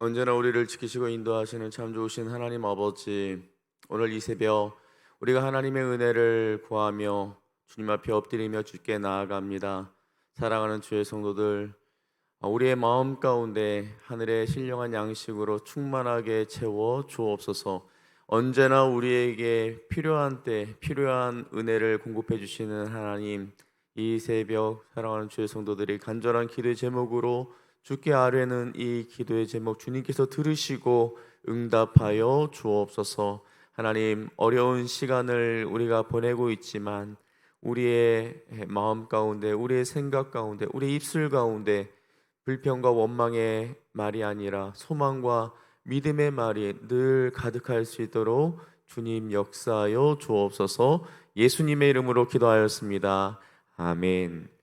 언제나 우리를 지키시고 인도하시는 참 좋으신 하나님 아버지, 오늘 이 새벽 우리가 하나님의 은혜를 구하며 주님 앞에 엎드리며 주께 나아갑니다. 사랑하는 주의 성도들, 우리의 마음 가운데 하늘의 신령한 양식으로 충만하게 채워 주옵소서. 언제나 우리에게 필요한 때 필요한 은혜를 공급해 주시는 하나님, 이 새벽 사랑하는 주의 성도들이 간절한 기도의 제목으로 주께 아뢰는 이 기도의 제목 주님께서 들으시고 응답하여 주옵소서. 하나님, 어려운 시간을 우리가 보내고 있지만 우리의 마음 가운데, 우리의 생각 가운데, 우리의 입술 가운데 불평과 원망의 말이 아니라 소망과 믿음의 말이 늘 가득할 수 있도록 주님 역사하여 주옵소서. 예수님의 이름으로 기도하였습니다. 아멘.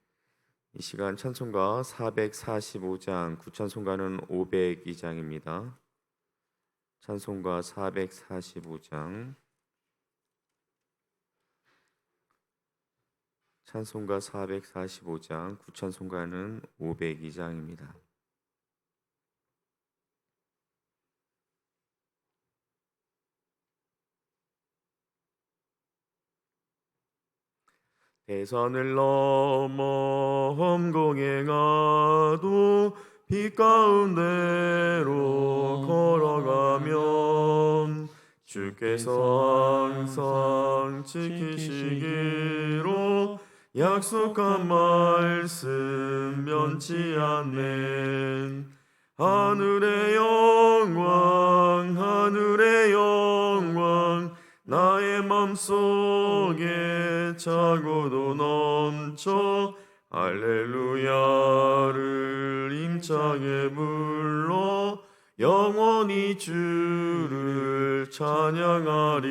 이 시간 찬송가 445장, 구찬송가는 502장입니다. 찬송가 445장, 찬송가 445장, 구찬송가는 502장입니다. 대산을 넘어 험공행하도 빛 가운데로 걸어가면 주께서 항상 지키시기로 약속한 말씀 변치 않는 하늘의 영광 하늘의 영광 나의 맘속에 차고도 넘쳐 할렐루야를 힘차게 불러 영원히 주를 찬양하리.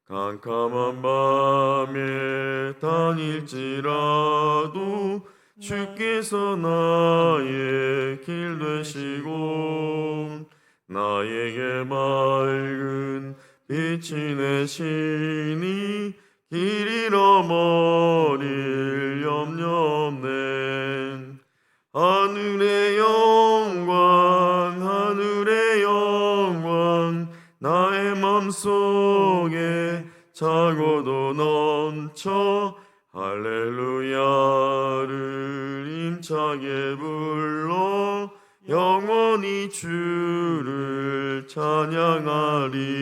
캄캄한 밤에 다닐지라도 주께서 나의 길 되시고 나에게 맑은 빛이 내시니 길 잃어버릴 염려 없네. 하늘의 영광 하늘의 영광 나의 맘속에 차고도 넘쳐 할렐루야를 힘차게 불러 영원히 주를 찬양하리.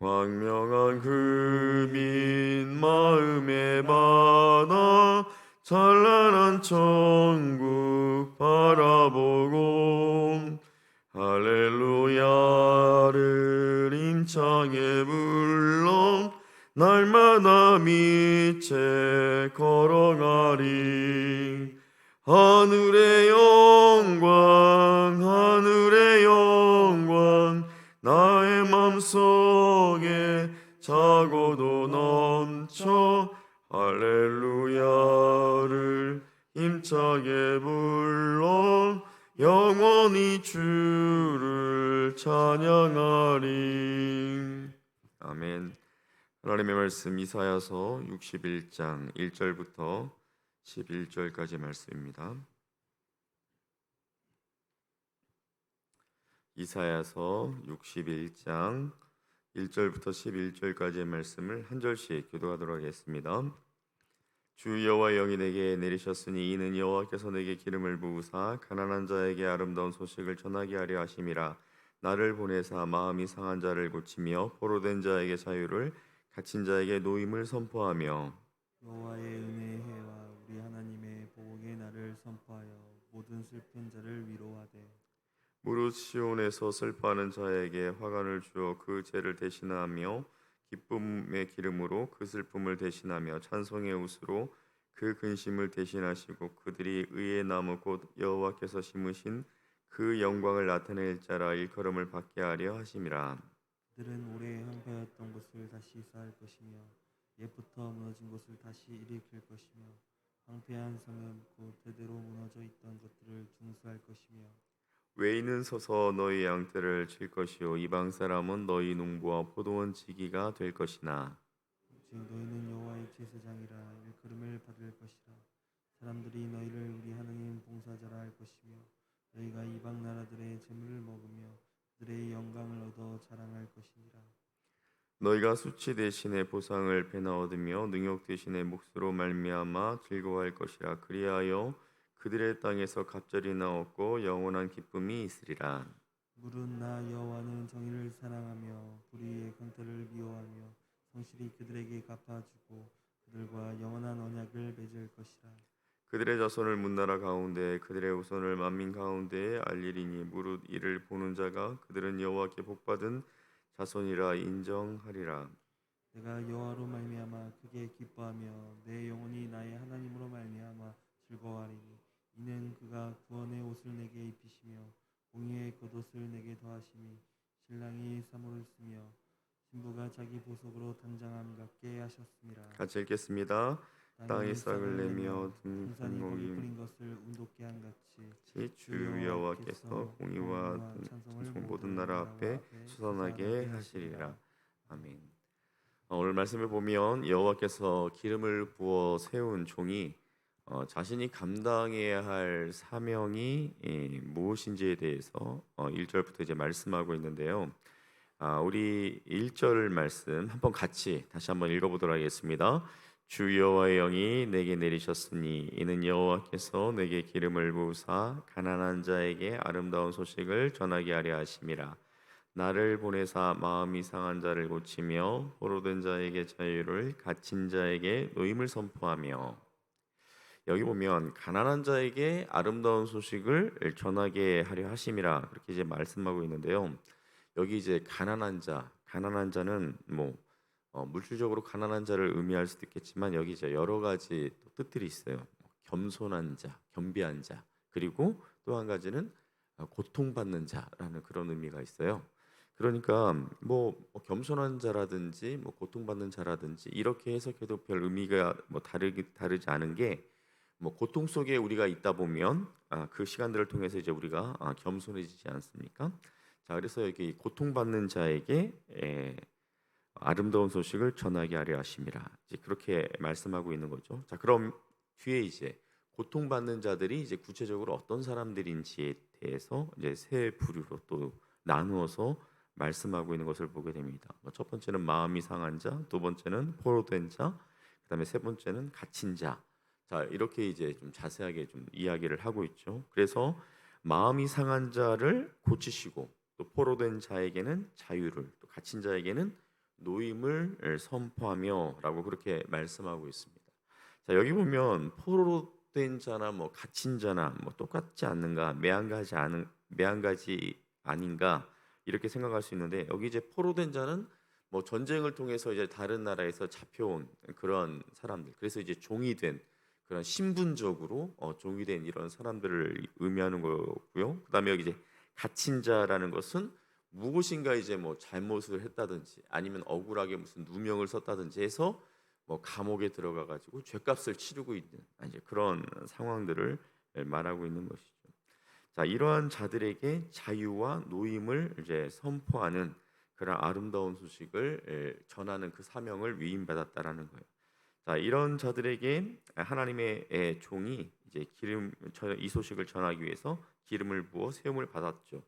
광명한 그빛 마음에 받아 찬란한 천국 바라보고 할렐루야를 힘차게 불러 날마다 빛에 걸어가리. 하늘의 영광 하늘의 영광 나의 맘속에 차고도 넘쳐 할렐루야를 힘차게 불러 영원히 주를 찬양하리. 아멘. 하나님의 말씀 이사야서 61장 1절부터 11절까지 말씀입니다. 이사야서 61장 1절부터 11절까지의 말씀을 한 절씩 교독하도록 하겠습니다. 주 여호와 영이 내게 내리셨으니 이는 여호와께서 내게 기름을 부으사 가난한 자에게 아름다운 소식을 전하게 하려 하심이라. 나를 보내사 마음이 상한 자를 고치며 포로된 자에게 자유를 갇힌 자에게 노임을 선포하며 여호와의 은혜의 해와 우리 하나님의 보복의 날을 선포하여 모든 슬픈 자를 위로하되 무릇 시온에서 슬퍼하는 자에게 화관을 주어 그 죄를 대신하며 기쁨의 기름으로 그 슬픔을 대신하며 찬송의 웃으로 그 근심을 대신하시고 그들이 의의 나무 곧 여호와께서 심으신 그 영광을 나타낼 자라 일컬음을 받게 하려 하심이라. 그들은 오래 황폐하였던 곳을 다시 쌓을 것이며 옛부터 무너진 곳을 다시 일으킬 것이며 황폐한 성은 곧 대대로 무너져 있던 것들을 중수할 것이며 외인은 서서 너희 양떼를 칠 것이요 이방 사람은 너희 농부와 포도원 지기가 될 것이나 오직 너희는 여호와의 제사장이라 일컬음을 받을 것이라. 사람들이 너희를 우리 하나님 봉사자라 할 것이며 너희가 이방 나라들의 재물을 먹으며 그들의 영광을 얻어 자랑할 것이니라. 너희가 수치 대신에 보상을 배나 얻으며 능욕 대신에 몫으로 말미암아 즐거워할 것이라. 그리하여 그들의 땅에서 갑절이나 얻고 영원한 기쁨이 있으리라. 물은 나 여호와는 정의를 사랑하며 불의의 강탈을 미워하며 성실히 그들에게 갚아주고 그들과 영원한 언약을 맺을 것이라. 그들의 자손을 문나라 가운데 그들의 후손을 만민 가운데에 알리리니 무릇 이를 보는 자가 그들은 여호와께 복받은 자손이라 인정하리라. 내가 여호와로 말미암아 크게 기뻐하며 내 영혼이 나의 하나님으로 말미암아 즐거워하리니 이는 그가 구원의 옷을 내게 입히시며 공의의 겉옷을 내게 더하시니 신랑이 사모를 쓰며 신부가 자기 보석으로 단장함 같게 하셨습니다. 같이 읽겠습니다. 땅이 싹을 내며 등산이 거기 등산곡이 뿌린 것을 운돋게 한 같이 주 여호와께서 공의와 찬송 모든 나라 앞에 수선하게 하시리라. 아멘. 오늘 말씀을 보면 여호와께서 기름을 부어 세운 종이 자신이 감당해야 할 사명이 무엇인지에 대해서 1절부터 이제 말씀하고 있는데요. 우리 1절 말씀 한번 같이 다시 한번 읽어보도록 하겠습니다. 주 여호와의 영이 내게 내리셨으니 이는 여호와께서 내게 기름을 부으사 가난한 자에게 아름다운 소식을 전하게 하려 하심이라. 나를 보내사 마음이 상한 자를 고치며 포로된 자에게 자유를 갇힌 자에게 노임을 선포하며. 여기 보면 가난한 자에게 아름다운 소식을 전하게 하려 하심이라 그렇게 이제 말씀하고 있는데요. 여기 이제 가난한 자는 뭐 물질적으로 가난한 자를 의미할 수도 있겠지만 여기 이제 여러 가지 또 뜻들이 있어요. 겸손한 자, 겸비한 자, 그리고 또 한 가지는 고통받는 자라는 그런 의미가 있어요. 그러니까 겸손한 자라든지 고통받는 자라든지 이렇게 해석해도 별 의미가 다르지 않은 게 고통 속에 우리가 있다 보면 그 시간들을 통해서 이제 우리가 겸손해지지 않습니까? 자, 그래서 여기 고통받는 자에게 아름다운 소식을 전하게 하려 하심이라. 이제 그렇게 말씀하고 있는 거죠. 자, 그럼 뒤에 이제 고통받는 자들이 이제 구체적으로 어떤 사람들인지에 대해서 이제 세 부류로 또 나누어서 말씀하고 있는 것을 보게 됩니다. 첫 번째는 마음이 상한 자, 두 번째는 포로된 자, 그다음에 세 번째는 갇힌 자. 자, 이렇게 이제 좀 자세하게 좀 이야기를 하고 있죠. 그래서 마음이 상한 자를 고치시고 또 포로된 자에게는 자유를, 또 갇힌 자에게는 노임을 선포하며라고 그렇게 말씀하고 있습니다. 자, 여기 보면 포로된 자나 갇힌 자나 똑같지 않는가, 매한가지 아닌가 이렇게 생각할 수 있는데 여기 이제 포로된 자는 전쟁을 통해서 이제 다른 나라에서 잡혀온 그런 사람들, 그래서 이제 종이 된 그런 신분적으로 종이 된 이런 사람들을 의미하는 거고요. 그다음에 여기 이제 갇힌 자라는 것은 무엇인가 이제 잘못을 했다든지 아니면 억울하게 무슨 누명을 썼다든지 해서 감옥에 들어가 가지고 죄값을 치르고 있는 이제 그런 상황들을 말하고 있는 것이죠. 자, 이러한 자들에게 자유와 노임을 이제 선포하는 그런 아름다운 소식을 전하는 그 사명을 위임받았다라는 거예요. 자, 이런 자들에게 하나님의 종이 이제 이 소식을 전하기 위해서 기름을 부어 세움을 받았죠.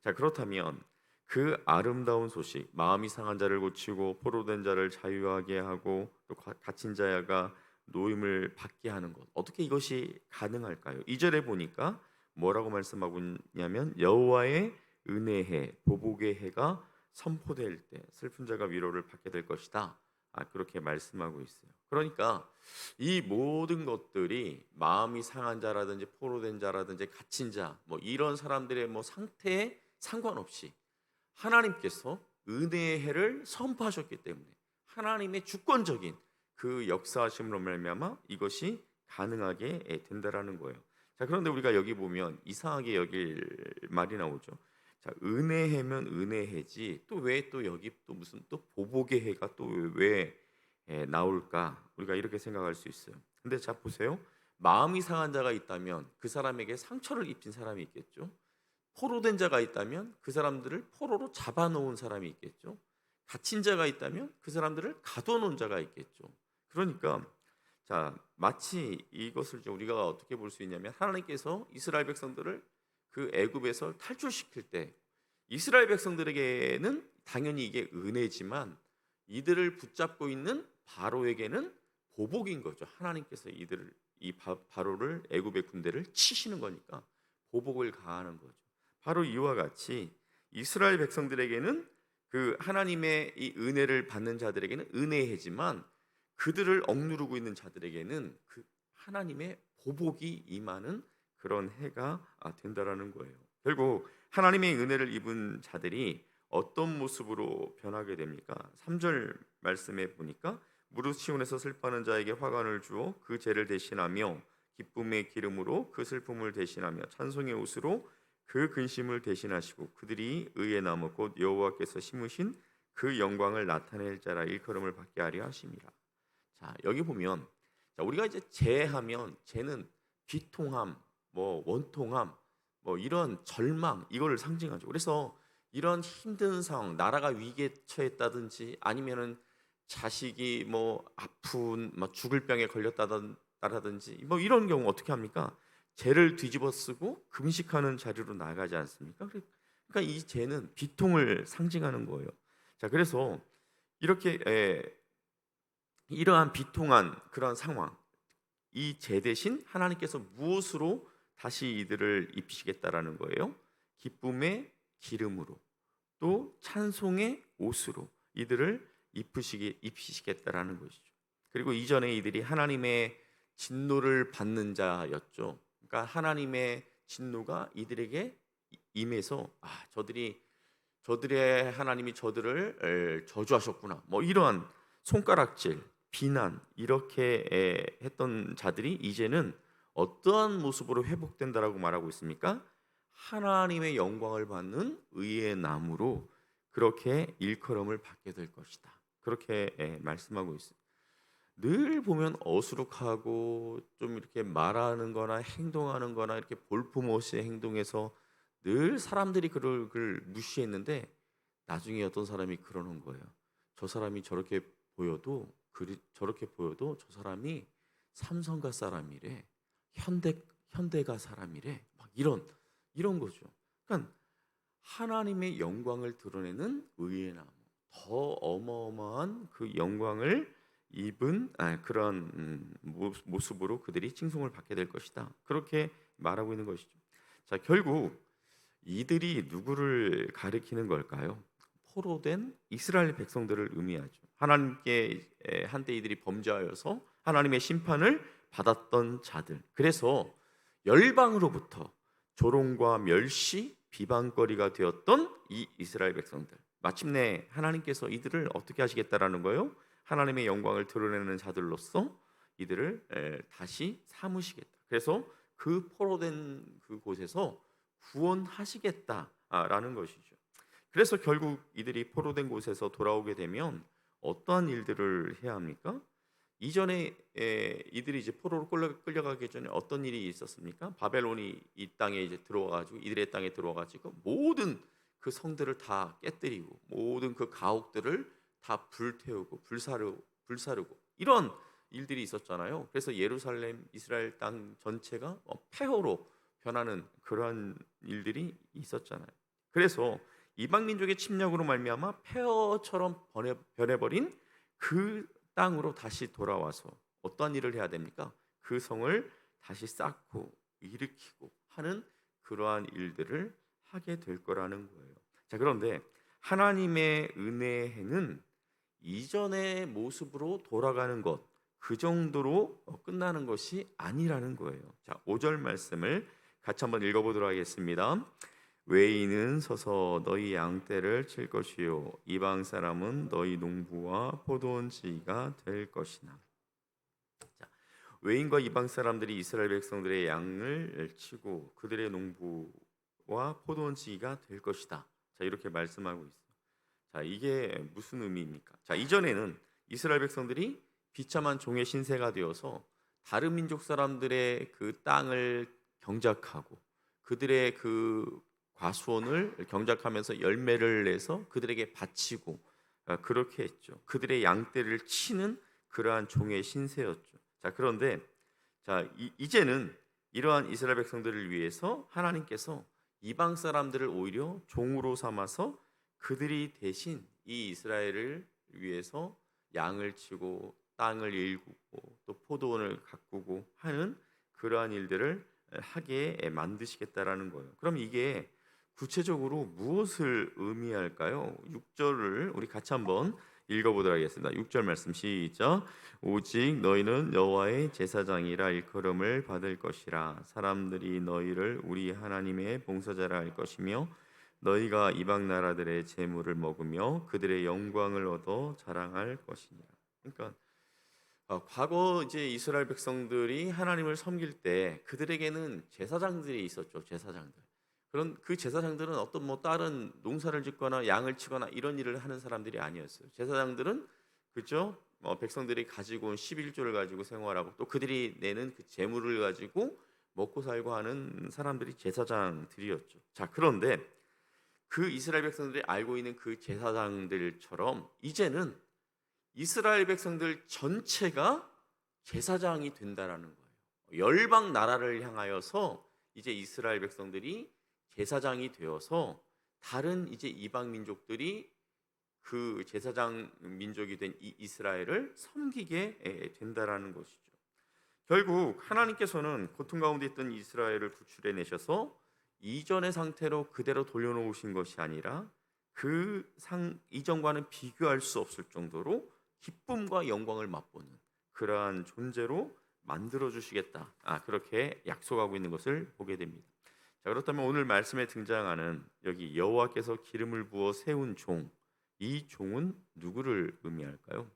자, 그렇다면 그 아름다운 소식, 마음이 상한 자를 고치고 포로된 자를 자유하게 하고 또 갇힌 자가 노임을 받게 하는 것, 어떻게 이것이 가능할까요? 2절에 보니까 뭐라고 말씀하고 있냐면 여호와의 은혜해, 보복의 해가 선포될 때 슬픈 자가 위로를 받게 될 것이다. 그렇게 말씀하고 있어요. 그러니까 이 모든 것들이 마음이 상한 자라든지 포로된 자라든지 갇힌 자 이런 사람들의 상태에 상관없이 하나님께서 은혜의 해를 선포하셨기 때문에 하나님의 주권적인 그 역사하심으로 말미암아 이것이 가능하게 된다라는 거예요. 자, 그런데 우리가 여기 보면 이상하게 여길 말이 나오죠. 자, 은혜해면 은혜해지 또 왜 또 여기 또 무슨 또 보복의 해가 또 왜 나올까? 우리가 이렇게 생각할 수 있어요. 근데 자, 보세요. 마음이 상한 자가 있다면 그 사람에게 상처를 입힌 사람이 있겠죠. 포로된 자가 있다면 그 사람들을 포로로 잡아놓은 사람이 있겠죠. 갇힌 자가 있다면 그 사람들을 가둬놓은 자가 있겠죠. 그러니까 자, 마치 이것을 우리가 어떻게 볼 수 있냐면 하나님께서 이스라엘 백성들을 그 애굽에서 탈출시킬 때 이스라엘 백성들에게는 당연히 이게 은혜지만 이들을 붙잡고 있는 바로에게는 보복인 거죠. 하나님께서 이들을 바로를 애굽의 군대를 치시는 거니까 보복을 가하는 거죠. 바로 이와 같이 이스라엘 백성들에게는 그 하나님의 이 은혜를 받는 자들에게는 은혜이지만 그들을 억누르고 있는 자들에게는 그 하나님의 보복이 임하는 그런 해가 된다라는 거예요. 결국 하나님의 은혜를 입은 자들이 어떤 모습으로 변하게 됩니까? 3절 말씀에 보니까 무릇 시온에서 슬퍼하는 자에게 화관을 주어 그 죄를 대신하며 기쁨의 기름으로 그 슬픔을 대신하며 찬송의 옷으로 그 근심을 대신하시고 그들이 의의 나무 곧 여호와께서 심으신 그 영광을 나타낼 자라 일컬음을 받게 하려 하심이라. 자, 여기 보면 자, 우리가 이제 죄하면 죄는 비통함, 뭐 원통함, 뭐 이런 절망 이거를 상징하죠. 그래서 이런 힘든 상황, 나라가 위기에 처했다든지 아니면은 자식이 뭐 아픈 뭐 죽을 병에 걸렸다든지 뭐 이런 경우 어떻게 합니까? 죄를 뒤집어쓰고 금식하는 자리로 나가지 않습니까? 그러니까 이 죄는 비통을 상징하는 거예요. 자, 그래서 이렇게 이러한 비통한 그런 상황, 이 죄 대신 하나님께서 무엇으로 다시 이들을 입히시겠다라는 거예요? 기쁨의 기름으로 또 찬송의 옷으로 이들을 입히시겠다라는 것이죠. 그리고 이전에 이들이 하나님의 진노를 받는 자였죠. 그러니까 하나님의 진노가 이들에게 임해서 저들의 하나님이 저들을 저주하셨구나. 뭐 이러한 손가락질, 비난 이렇게 했던 자들이 이제는 어떠한 모습으로 회복된다라고 말하고 있습니까? 하나님의 영광을 받는 의의 나무로 그렇게 일컬음을 받게 될 것이다. 그렇게 말씀하고 있습니다. 늘 보면 어수룩하고 좀 이렇게 말하는 거나 행동하는 거나 이렇게 볼품없이 행동해서 늘 사람들이 그를 무시했는데 나중에 어떤 사람이 그러는 거예요. 저 사람이 저렇게 보여도 저 사람이 삼성가 사람이래. 현대가 사람이래. 막 이런 거죠. 그러니까 하나님의 영광을 드러내는 의의 나무. 더 어마어마한 그 영광을 입은 그런 모습으로 그들이 칭송을 받게 될 것이다. 그렇게 말하고 있는 것이죠. 자, 결국 이들이 누구를 가리키는 걸까요? 포로된 이스라엘 백성들을 의미하죠. 하나님께 한때 이들이 범죄하여서 하나님의 심판을 받았던 자들. 그래서 열방으로부터 조롱과 멸시, 비방거리가 되었던 이 이스라엘 백성들. 마침내 하나님께서 이들을 어떻게 하시겠다라는 거예요? 하나님의 영광을 드러내는 자들로서 이들을 다시 삼으시겠다. 그래서 그 포로된 그곳에서 구원하시겠다라는 것이죠. 그래서 결국 이들이 포로된 곳에서 돌아오게 되면 어떠한 일들을 해야 합니까? 이전에 이들이 이제 포로로 끌려가기 전에 어떤 일이 있었습니까? 바벨론이 이 땅에 이제 들어와가지고 이들의 땅에 들어와가지고 모든 그 성들을 다 깨뜨리고 모든 그 가옥들을 다 불태우고 불사르고 이런 일들이 있었잖아요. 그래서 예루살렘 이스라엘 땅 전체가 폐허로 변하는 그런 일들이 있었잖아요. 그래서 이방 민족의 침략으로 말미암아 폐허처럼 변해버린 그 땅으로 다시 돌아와서 어떠한 일을 해야 됩니까? 그 성을 다시 쌓고 일으키고 하는 그러한 일들을 하게 될 거라는 거예요. 자, 그런데 하나님의 은혜는 이전의 모습으로 돌아가는 것, 그 정도로 끝나는 것이 아니라는 거예요. 자, 5절 말씀을 같이 한번 읽어보도록 하겠습니다. 외인은 서서 너희 양떼를 칠 것이요 이방 사람은 너희 농부와 포도원지기가 될 것이나. 자, 외인과 이방 사람들이 이스라엘 백성들의 양을 치고 그들의 농부와 포도원지기가 될 것이다. 자, 이렇게 말씀하고 있어요. 자, 이게 무슨 의미입니까? 자, 이전에는 이스라엘 백성들이 비참한 종의 신세가 되어서 다른 민족 사람들의 그 땅을 경작하고 그들의 그 과수원을 경작하면서 열매를 내서 그들에게 바치고 그렇게 했죠. 그들의 양떼를 치는 그러한 종의 신세였죠. 자, 그런데 이제는 이러한 이스라엘 백성들을 위해서 하나님께서 이방 사람들을 오히려 종으로 삼아서 그들이 대신 이 이스라엘을 위해서 양을 치고 땅을 일구고 또 포도원을 가꾸고 하는 그러한 일들을 하게 만드시겠다라는 거예요. 그럼 이게 구체적으로 무엇을 의미할까요? 6절을 우리 같이 한번 읽어보도록 하겠습니다. 6절 말씀 시작. 오직 너희는 여호와의 제사장이라 일컬음을 받을 것이라. 사람들이 너희를 우리 하나님의 봉사자라 할 것이며 너희가 이방 나라들의 재물을 먹으며 그들의 영광을 얻어 자랑할 것이니라. 그러니까 과거 이제 이스라엘 백성들이 하나님을 섬길 때 그들에게는 제사장들이 있었죠. 제사장들. 그런 그 제사장들은 어떤 뭐 다른 농사를 짓거나 양을 치거나 이런 일을 하는 사람들이 아니었어요. 제사장들은 그죠? 백성들이 가지고 온 11조를 가지고 생활하고 또 그들이 내는 그 재물을 가지고 먹고 살고 하는 사람들이 제사장들이었죠. 자, 그런데 그 이스라엘 백성들이 알고 있는 그 제사장들처럼 이제는 이스라엘 백성들 전체가 제사장이 된다라는 거예요. 열방 나라를 향하여서 이제 이스라엘 백성들이 제사장이 되어서 다른 이제 이방 민족들이 그 제사장 민족이 된 이 이스라엘을 섬기게 된다라는 것이죠. 결국 하나님께서는 고통 가운데 있던 이스라엘을 구출해 내셔서 이전의 상태로 그대로 돌려놓으신 것이 아니라 그 이전과는 비교할 수 없을 정도로 기쁨과 영광을 맛보는 그러한 존재로 만들어 주시겠다. 그렇게 약속하고 있는 것을 보게 됩니다. 자, 그렇다면 오늘 말씀에 등장하는 여기 여호와께서 기름을 부어 세운 종, 이 종은 누구를 의미할까요?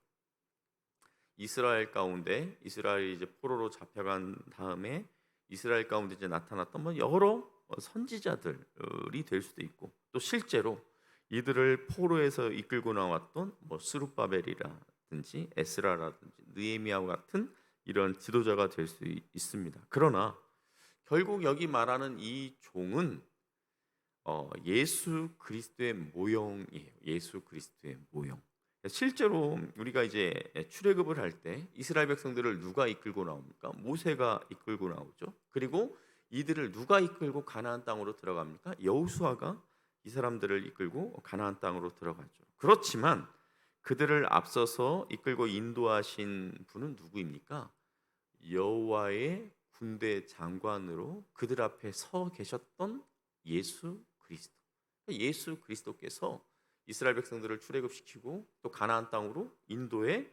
이스라엘 가운데 이스라엘이 이제 포로로 잡혀간 다음에 이스라엘 가운데 이제 나타났던 뭐 여러 선지자들이 될 수도 있고 또 실제로 이들을 포로에서 이끌고 나왔던 뭐 스룹바벨이라든지 에스라라든지 느헤미야와 같은 이런 지도자가 될 수 있습니다. 그러나 결국 여기 말하는 이 종은 예수 그리스도의 모형이에요. 예수 그리스도의 모형. 실제로 우리가 이제 출애굽을 할 때 이스라엘 백성들을 누가 이끌고 나옵니까? 모세가 이끌고 나오죠. 그리고 이들을 누가 이끌고 가나안 땅으로 들어갑니까? 여호수아가 이 사람들을 이끌고 가나안 땅으로 들어가죠. 그렇지만 그들을 앞서서 이끌고 인도하신 분은 누구입니까? 여호와의 군대 장관으로 그들 앞에 서 계셨던 예수 그리스도. 예수 그리스도께서 이스라엘 백성들을 출애굽시키고 또 가나안 땅으로 인도해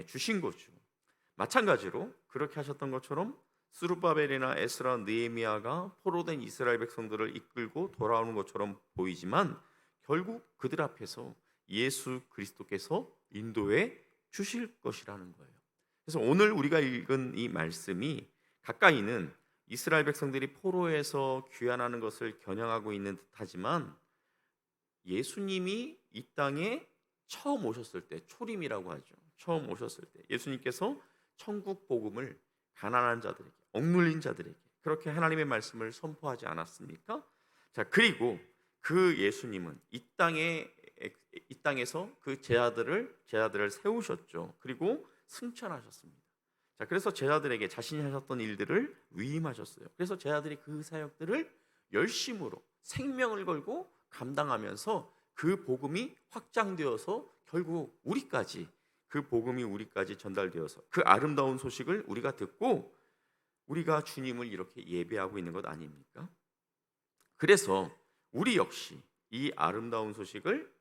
주신 거죠. 마찬가지로 그렇게 하셨던 것처럼 스룹바벨이나 에스라, 느헤미야가 포로된 이스라엘 백성들을 이끌고 돌아오는 것처럼 보이지만 결국 그들 앞에서 예수 그리스도께서 인도해 주실 것이라는 거예요. 그래서 오늘 우리가 읽은 이 말씀이 가까이는 이스라엘 백성들이 포로에서 귀환하는 것을 겨냥하고 있는 듯하지만 예수님이 이 땅에 처음 오셨을 때, 초림이라고 하죠. 처음 오셨을 때 예수님께서 천국 복음을 가난한 자들에게, 억눌린 자들에게 그렇게 하나님의 말씀을 선포하지 않았습니까? 자, 그리고 그 예수님은 이 땅에서 그 제자들을 세우셨죠. 그리고 승천하셨습니다. 자, 그래서 제자들에게 자신이 하셨던 일들을 위임하셨어요. 그래서 제자들이 그 사역들을 열심으로 생명을 걸고 감당하면서 그 복음이 확장되어서 결국 우리까지 그 복음이 우리까지 전달되어서 그 아름다운 소식을 우리가 듣고 우리가 주님을 이렇게 예배하고 있는 것 아닙니까? 그래서 우리 역시 이 아름다운 소식을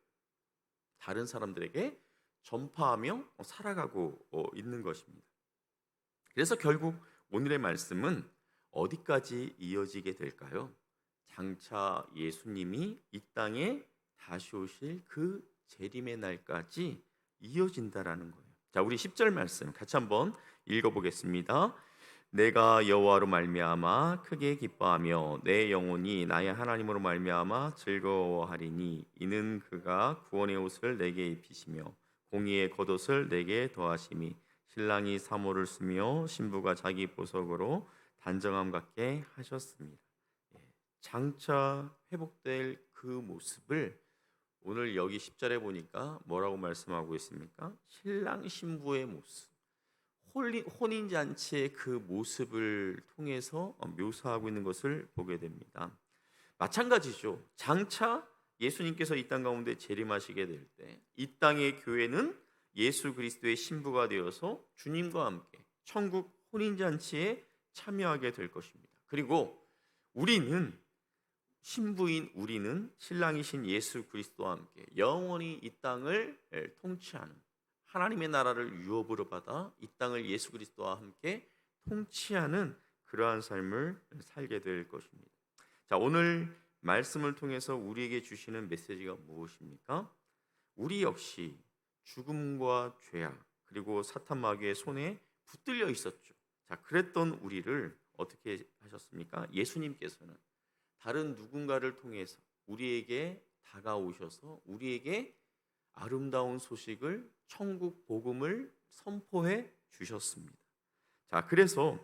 다른 사람들에게 전파하며 살아가고 있는 것입니다. 그래서 결국 오늘의 말씀은 어디까지 이어지게 될까요? 장차 예수님이 이 땅에 다시 오실 그 재림의 날까지 이어진다라는 거예요. 자, 우리 10절 말씀 같이 한번 읽어보겠습니다. 내가 여호와로 말미암아 크게 기뻐하며 내 영혼이 나의 하나님으로 말미암아 즐거워하리니 이는 그가 구원의 옷을 내게 입히시며 공의의 겉옷을 내게 더하심이 신랑이 사모를 쓰며 신부가 자기 보석으로 단정함 갖게 하셨습니다. 장차 회복될 그 모습을 오늘 여기 10절에 보니까 뭐라고 말씀하고 있습니까? 신랑 신부의 모습, 혼인잔치의 그 모습을 통해서 묘사하고 있는 것을 보게 됩니다. 마찬가지죠. 장차 예수님께서 이 땅 가운데 재림하시게 될 때 이 땅의 교회는 예수 그리스도의 신부가 되어서 주님과 함께 천국 혼인잔치에 참여하게 될 것입니다. 그리고 우리는 신부인 우리는 신랑이신 예수 그리스도와 함께 영원히 이 땅을 통치하는 하나님의 나라를 유업으로 받아 이 땅을 예수 그리스도와 함께 통치하는 그러한 삶을 살게 될 것입니다. 자, 오늘 말씀을 통해서 우리에게 주시는 메시지가 무엇입니까? 우리 역시 죽음과 죄악 그리고 사탄 마귀의 손에 붙들려 있었죠. 자, 그랬던 우리를 어떻게 하셨습니까? 예수님께서는 다른 누군가를 통해서 우리에게 다가오셔서 우리에게 아름다운 소식을 천국 복음을 선포해 주셨습니다. 자, 그래서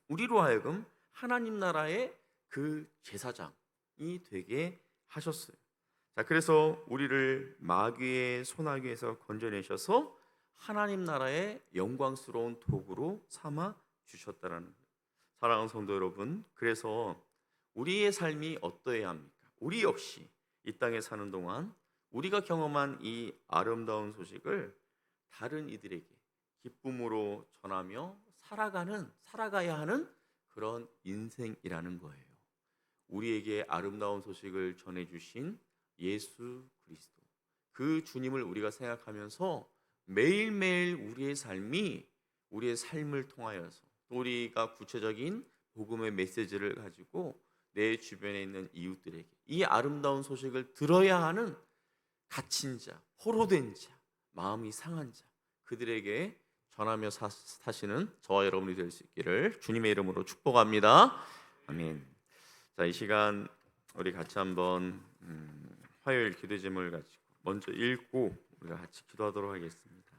우리로 하여금 하나님 나라의 그 제사장이 되게 하셨어요. 자, 그래서 우리를 마귀의 손아귀에서 건져내셔서 하나님 나라의 영광스러운 도구로 삼아 주셨다라는 거예요. 사랑하는 성도 여러분, 그래서 우리의 삶이 어떠해야 합니까? 우리 역시 이 땅에 사는 동안 우리가 경험한 이 아름다운 소식을 다른 이들에게 기쁨으로 전하며 살아가야 하는 그런 인생이라는 거예요. 우리에게 아름다운 소식을 전해주신 예수 그리스도, 그 주님을 우리가 생각하면서 매일매일 우리의 삶을 통하여서 또 우리가 구체적인 복음의 메시지를 가지고 내 주변에 있는 이웃들에게 이 아름다운 소식을 들어야 하는 갇힌 자, 포로된 자, 마음이 상한 자, 그들에게 전하며 사시는 저와 여러분이 될 수 있기를 주님의 이름으로 축복합니다. 아멘. 자, 이 시간 우리 같이 한번 화요일 기도 제목을 가지고 먼저 읽고 우리가 같이 기도하도록 하겠습니다.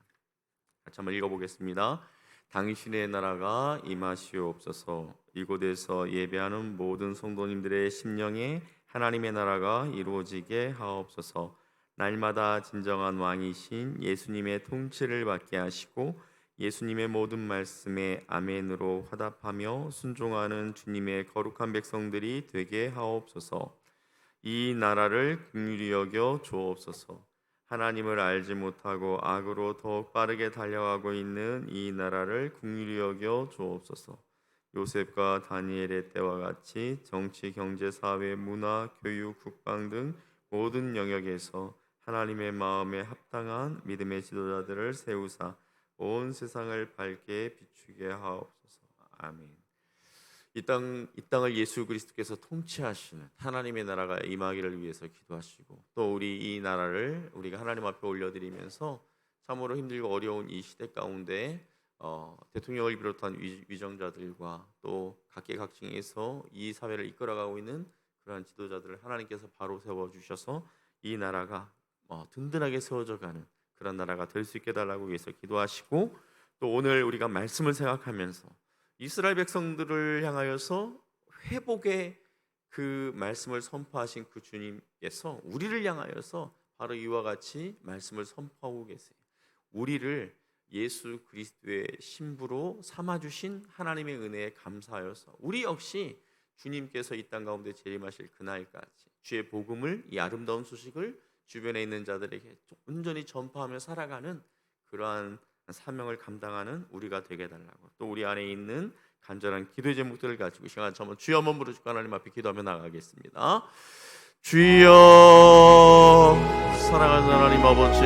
같이 한번 읽어보겠습니다. 당신의 나라가 임하시옵소서. 이곳에서 예배하는 모든 성도님들의 심령에 하나님의 나라가 이루어지게 하옵소서. 날마다 진정한 왕이신 예수님의 통치를 받게 하시고 예수님의 모든 말씀에 아멘으로 화답하며 순종하는 주님의 거룩한 백성들이 되게 하옵소서. 이 나라를 긍휼히 여겨 주옵소서. 하나님을 알지 못하고 악으로 더욱 빠르게 달려가고 있는 이 나라를 긍휼히 여겨 주옵소서. 요셉과 다니엘의 때와 같이 정치, 경제, 사회, 문화, 교육, 국방 등 모든 영역에서 하나님의 마음에 합당한 믿음의 지도자들을 세우사 온 세상을 밝게 비추게 하옵소서. 아멘. 이 땅을 예수 그리스도께서 통치하시는 하나님의 나라가 임하기를 위해서 기도하시고 또 우리 이 나라를 우리가 하나님 앞에 올려드리면서 참으로 힘들고 어려운 이 시대 가운데 대통령을 비롯한 위정자들과 또 각계각층에서 이 사회를 이끌어가고 있는 그러한 지도자들을 하나님께서 바로 세워주셔서 이 나라가 든든하게 세워져가는 그런 나라가 될 수 있게 달라고 위해서 기도하시고 또 오늘 우리가 말씀을 생각하면서 이스라엘 백성들을 향하여서 회복의 그 말씀을 선포하신 그 주님께서 우리를 향하여서 바로 이와 같이 말씀을 선포하고 계세요. 우리를 예수 그리스도의 신부로 삼아주신 하나님의 은혜에 감사하여서 우리 역시 주님께서 이 땅 가운데 재림하실 그날까지 주의 복음을, 이 아름다운 소식을 주변에 있는 자들에게 온전히 전파하며 살아가는 그러한 사명을 감당하는 우리가 되게 달라고 또 우리 안에 있는 간절한 기도의 제목들을 가지고 시간 한번 주여 한번 부르시고 하나님 앞에 기도하며 나가겠습니다. 주여, 사랑하는 하나님 아버지,